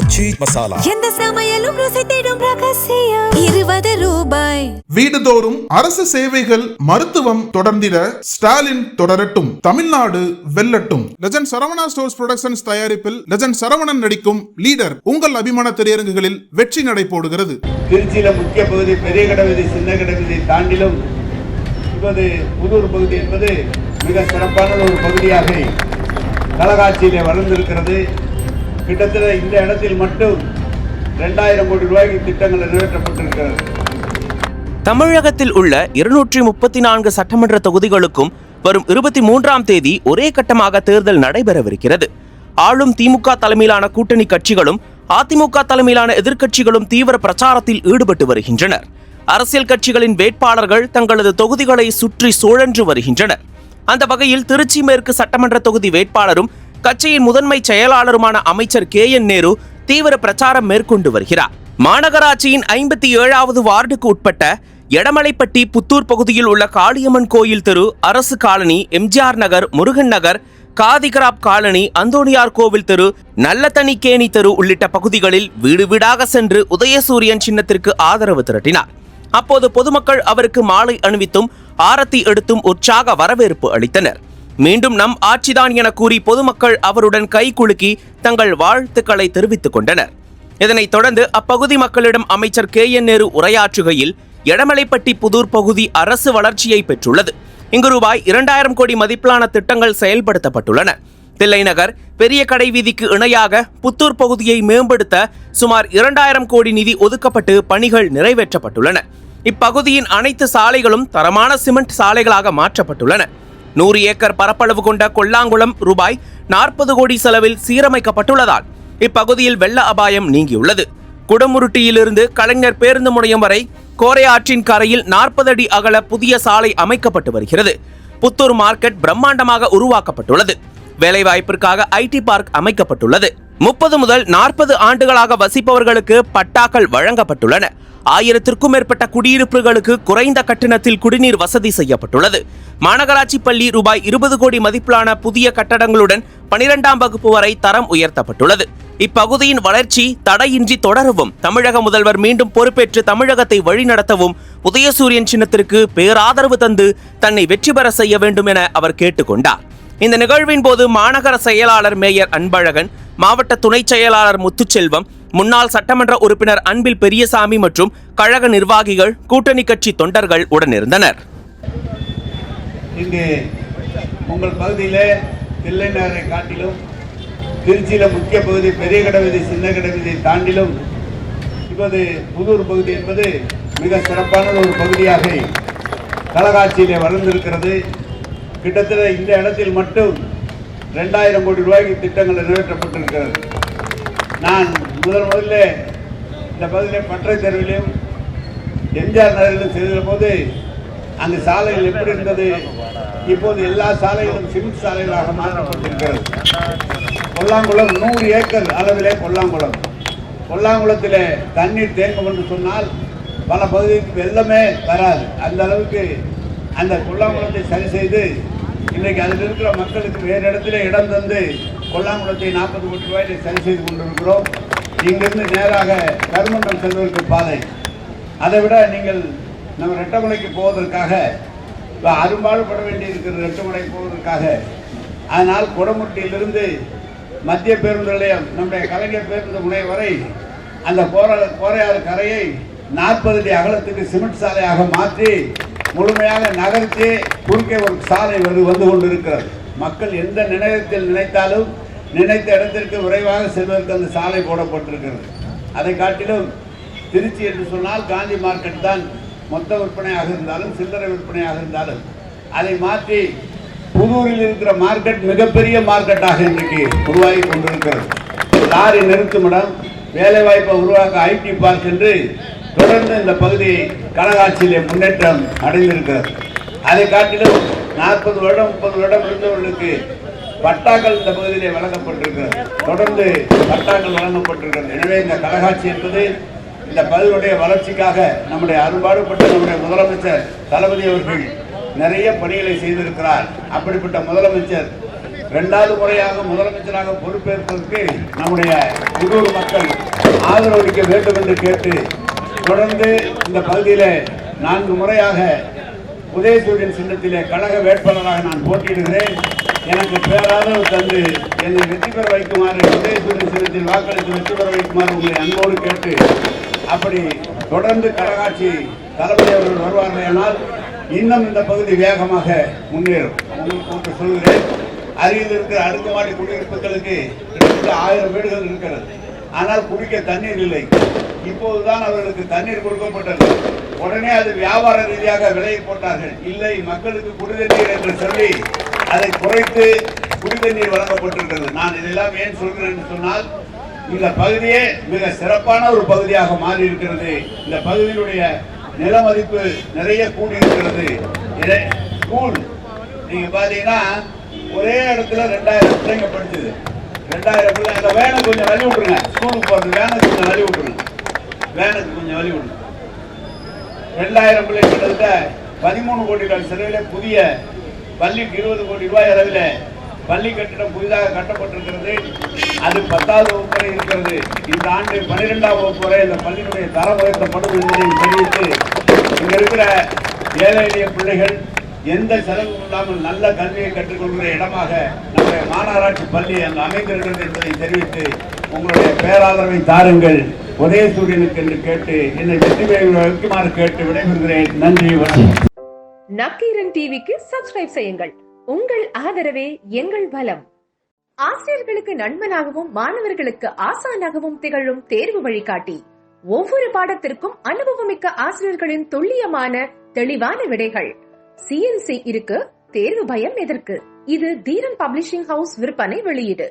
ஆச்சி மசாலா. எந்த சமையலும் ருசி தேடும் ரகசியம் 20 ரூபாய். வீடுதோறும் அரசு சேவைகள் மருத்துவம் தொடர்ந்திட ஸ்டாலின் தொடரட்டும், தமிழ்நாடு வெல்லட்டும். லெஜண்ட் சரவணா ஸ்டோர்ஸ் புரொடக்ஷன்ஸ் தயாரிப்பில் லெஜண்ட் சரவணன் நடிக்கும் லீடர் உங்கள் அபிமான திரையரங்குகளில் வெற்றி நடை போடுகிறது. திருச்சியில முக்கிய பகுதி பெரிய கடை சின்ன கடை தாண்டிலும் இப்போது புதூர் பகுதி என்பது மிக சிறப்பான ஒரு பகுதியாக கலகாட்சியிலே வளர்ந்திருக்கிறது. கிட்டத்தட்ட இந்த இடத்தில் மட்டும் 2000 கோடி ரூபாய்க்கு திட்டங்கள் நிறைவேற்றப்பட்டிருக்கிறது. தமிழகத்தில் உள்ள 234 சட்டமன்ற தொகுதிகளுக்கும் வரும் 23ஆம் தேதி ஒரே கட்டமாக தேர்தல் நடைபெறவிருக்கிறது. ஆளும் திமுக தலைமையிலான கூட்டணி கட்சிகளும் அதிமுக தலைமையிலான எதிர்க்கட்சிகளும் தீவிர பிரச்சாரத்தில் ஈடுபட்டு வருகின்றனர். அரசியல் கட்சிகளின் வேட்பாளர்கள் தங்களது தொகுதிகளை சுற்றி சுழன்று வருகின்றனர். அந்த வகையில் திருச்சி மேற்கு சட்டமன்ற தொகுதி வேட்பாளரும் கட்சியின் முதன்மை செயலாளருமான அமைச்சர் KN நேரு தீவிர பிரச்சாரம் மேற்கொண்டு வருகிறார். மாநகராட்சியின் 57வது வார்டுக்கு உட்பட்ட எடமலைப்பட்டி புத்தூர் பகுதியில் உள்ள காளியம்மன் கோயில் தெரு, அரசு காலனி, MGR நகர், முருகன் நகர், காதிகிராப் காலனி, அந்தோணியார் கோவில் தெரு, நல்லத்தனிக்கேணி தெரு உள்ளிட்ட பகுதிகளில் வீடு வீடாக சென்று உதயசூரியன் சின்னத்திற்கு ஆதரவு திரட்டினார். அப்போது பொதுமக்கள் அவருக்கு மாலை அணிவித்தும் ஆரத்தி எடுத்தும் உற்சாக வரவேற்பு அளித்தனர். மீண்டும் நம் ஆட்சிதான் என கூறி பொதுமக்கள் அவருடன் கை குலுக்கி தங்கள் வாழ்த்துக்களை தெரிவித்துக் கொண்டனர். இதனைத் தொடர்ந்து அப்பகுதி மக்களிடம் அமைச்சர் KN நேரு உரையாற்றுகையில், எடமலைப்பட்டி புதூர் பகுதி அரசு வளர்ச்சியை பெற்றுள்ளது. இங்கு ரூபாய் 2000 கோடி மதிப்பிலான திட்டங்கள் செயல்படுத்தப்பட்டுள்ளன. தில்லைநகர் பெரிய கடை வீதிக்கு இணையாக புத்தூர் பகுதியை மேம்படுத்த சுமார் 2000 கோடி நிதி ஒதுக்கப்பட்டு பணிகள் நிறைவேற்றப்பட்டுள்ளன. இப்பகுதியின் அனைத்து சாலைகளும் தரமான சிமெண்ட் சாலைகளாக மாற்றப்பட்டுள்ளன. 100 ஏக்கர் பரப்பளவு கொண்ட கொல்லாங்குளம் ரூபாய் 40 கோடி செலவில் சீரமைக்கப்பட்டுள்ளதால் இப்பகுதியில் வெள்ள அபாயம் நீங்கியுள்ளது. குடமுருட்டியிலிருந்து கலைஞர் பேருந்து முனையம் வரை கோரை ஆற்றின் கரையில் 40 அடி அகல புதிய சாலை அமைக்கப்பட்டு வருகிறது. புத்தூர் மார்க்கெட் பிரம்மாண்டமாக உருவாக்கப்பட்டுள்ளது. வேலைவாய்ப்பிற்காக IT பார்க் அமைக்கப்பட்டுள்ளது. 30 முதல் 40 ஆண்டுகளாக வசிப்பவர்களுக்கு பட்டாக்கள் வழங்கப்பட்டுள்ளன. 1000க்கும் மேற்பட்ட குடியிருப்புகளுக்கு குறைந்த கட்டணத்தில் குடிநீர் வசதி செய்யப்பட்டுள்ளது. மாநகராட்சி பள்ளி ரூபாய் 20 கோடி மதிப்பிலான புதிய கட்டடங்களுடன் 12ஆம் வகுப்பு வரை தரம் உயர்த்தப்பட்டுள்ளது. இப்பகுதியின் வளர்ச்சி தடையின்றி தொடரவும் தமிழக முதல்வர் மீண்டும் பொறுப்பேற்று தமிழகத்தை வழிநடத்தவும் உதயசூரியன் சின்னத்திற்கு பேராதரவு தந்து தன்னை வெற்றி பெற செய்ய வேண்டும் என அவர் கேட்டுக்கொண்டார். இந்த நிகழ்வின் போது மாநகர செயலாளர் மேயர் அன்பழகன், மாவட்ட துணை செயலாளர் முத்துச்செல்வம், முன்னாள் சட்டமன்ற உறுப்பினர் அன்பில் பெரியசாமி மற்றும் கழக நிர்வாகிகள், கூட்டணி கட்சி தொண்டர்கள் உடனிருந்தனர். இங்கு உங்கள் பகுதியிலே தில்லை நகரை காட்டிலும் திருச்சியில முக்கிய பகுதி பெரிய கடை சின்ன கடை தாண்டிலும் இப்போது புதூர் பகுதி என்பது மிக சிறப்பான ஒரு பகுதியாக கலகாட்சியிலே வளர்ந்திருக்கிறது. கிட்டத்தட்ட இந்த இடத்தில் மட்டும் 2000 கோடி ரூபாய்க்கு திட்டங்கள் நிறைவேற்றப்பட்டிருக்கிறது. நான் முதல்ல இந்த பகுதியில் பற்றை தெருவிலும் MGR நகரிலும் செய்த போது அந்த சாலைகள் எப்படி இருந்தது, இப்போது எல்லா சாலைகளும் சிமெண்ட் சாலைகளாக மாற்றப்பட்டிருக்கிறது. கொல்லாங்குளம் 100 ஏக்கர் அளவிலே கொல்லாங்குளத்தில் தண்ணீர் தேங்கும் என்று சொன்னால் பல பகுதிக்கு வெள்ளமே வராது. அந்த அளவுக்கு அந்த கொல்லாங்குளத்தை சரி செய்து இன்றைக்கு அதில் இருக்கிற மக்களுக்கு வேறு இடத்துல இடம் தந்து கொல்லாங்குளத்தை 40 கோடி ரூபாயை சரி செய்து கொண்டிருக்கிறோம். இங்கிருந்து நேராக கருமண்டம் செல்வதற்கு பாதை, அதை விட நீங்கள் நம்ம ரெட்டமலைக்கு போவதற்காக அரும்பாடுபட வேண்டியிருக்கிற ரெட்டமலை போவதற்காக, அதனால் குடமுட்டியிலிருந்து மத்திய பேருந்து நிலையம் நம்முடைய கலைஞர் பேருந்து முனையம் வரை அந்த கோரையாறு கரையை 40 அடி அகலத்துக்கு சிமெண்ட் சாலையாக மாற்றி முழுமையாக நகர்த்தி குறுக்கே ஒரு சாலை வந்து கொண்டிருக்கிறது. மக்கள் எந்த நிலையத்தில் நினைத்தாலும் நினைத்த இடத்திற்கு விரைவாக செல்வதற்கு அந்த சாலை போடப்பட்டிருக்கிறது. அதை காட்டிலும் திருச்சி என்று சொன்னால் காந்தி மார்க்கெட் தான் மொத்த விற்பனையாக இருந்தாலும் சில்லறை விற்பனையாக இருந்தாலும் அதை மாற்றி புதூரில் இருக்கிற மார்க்கெட் மிகப்பெரிய மார்க்கெட்டாக இன்றைக்கு உருவாகி கொண்டிருக்கிறது. லாரி நிறுத்துமிடம், வேலைவாய்ப்பை உருவாக்க IT பார்க் என்று தொடர்ந்து இந்த பகுதி கலகாட்சியிலே முன்னேற்றம் அடைந்திருக்கிறது. அதை காட்டிலும் 40 வருடம் 30 வருடம் இருந்தவர்களுக்கு பட்டாக்கள் இந்த பகுதியிலே வழங்கப்பட்டிருக்கிறது. தொடர்ந்து பட்டாக்கள் வழங்கப்பட்டிருக்கிறது. எனவே இந்த கலகாட்சி என்பது இந்த பகுதியுடைய வளர்ச்சிக்காக நம்முடைய அரும்பாடுபட்ட நம்முடைய முதலமைச்சர் தளபதி அவர்கள் நிறைய பணிகளை செய்திருக்கிறார். அப்படிப்பட்ட முதலமைச்சர் இரண்டாவது முறையாக முதலமைச்சராக பொறுப்பேற்பதற்கு நம்முடைய புதூர் மக்கள் ஆதரவளிக்க வேண்டும் என்று கேட்டு தொடர்ந்து இந்த பகுதியில 4 முறையாக உதயசூரியன் சின்னத்திலே கழக வேட்பாளராக நான் போட்டியிடுகிறேன். எனக்கு பேராதரவு தந்து என்னை வெற்றி பெற வைக்குமாறு, உதயசூரியன் சின்னத்தில் வாக்களித்து வெற்றி பெற வைக்குமாறு உங்களை அன்போடு கேட்டு, அப்படி தொடர்ந்து கழகாட்சி தளபதி அவர்கள் வருவார்களானால் இன்னும் இந்த பகுதி வேகமாக முன்னேறும். உங்களுக்கு சொல்கிறேன், அருகில் இருக்கிற அடுக்குமாடி குடியிருப்புகளுக்கு கிட்டத்தட்ட 1000 வீடுகள் இருக்கிறது. ஆனால் குடிக்க தண்ணீர் இல்லை. இப்போதுதான் அவர்களுக்கு தண்ணீர் கொடுக்கப்பட்டது. உடனே அது வியாபார ரீதியாக விலையை போட்டார்கள். இல்லை, மக்களுக்கு குடிதண்ணீர் என்று சொல்லி அதை குறைத்து குடிதண்ணீர் வழங்கப்பட்டிருக்கிறது. நான் இதெல்லாம் ஏன் சொல்கிறேன் என்று சொன்னால், இந்த பகுதியே மிக சிறப்பான ஒரு பகுதியாக மாறி இருக்கிறது. இந்த பகுதியினுடைய நில மதிப்பு நிறைய கூடி இருக்கிறது. ஸ்கூல் நீங்க பாத்தீங்கன்னா ஒரே இடத்துல 2000 பிள்ளைங்க படிச்சது. 2000 பிள்ளை. அந்த வேனை கொஞ்சம் வழி விட்டுருங்க, ஸ்கூலுக்கு போறது வேனை கொஞ்சம் வழி விட்டுருங்க, வேனுக்கு கொஞ்சம் வழி விடுங்க. 2000 பிள்ளை கிட்டத்தட்ட 13 கோடி ரூபாய் செலவில் புதிய பள்ளிக்கு 20 கோடி ரூபாய் அளவில் பள்ளி கட்டிடம் புதிதாக கட்டப்பட்டிருக்கிறது. அது 10வது வகுப்பு வரை இருக்கிறது. இந்த ஆண்டு 12ஆம் வகுப்பு வரை இந்த பள்ளியினுடைய தரம் உயர்த்தப்படும் என்பதை தெரிவித்து, இங்க இருக்கிற ஏழை எளிய பிள்ளைகள் எந்த செலவும் இல்லாமல் நல்ல கல்வியை கற்றுக்கொள்கிற இடமாக நம்முடைய மாநகராட்சி பள்ளி அங்கு அமைந்திருக்கிறது என்பதை தெரிவித்து, உங்களுடைய பேராதரவை தாருங்கள் உதயசூரியனுக்கு என்று கேட்டு என்னை வெற்றி பெற வைக்குமாறு கேட்டு விடைபெறுகிறேன். நன்றி, வணக்கம். நக்கீரன் டிவிக்கு சப்ஸ்கிரைப் செய்யுங்கள். உங்கள் ஆதரவே எங்கள் பலம். ஆசிரியர்களுக்கு நண்பனாகவும் மாணவர்களுக்கு ஆசானாகவும் திகழும் தேர்வு வழிகாட்டி. ஒவ்வொரு பாடத்திற்கும் அனுபவமிக்க ஆசிரியர்களின் துல்லியமான தெளிவான விடைகள். CNC இருக்கு, தேர்வு பயம் எதற்கு? இது தீரன் பப்ளிஷிங் ஹவுஸ் விற்பனை வெளியீடு.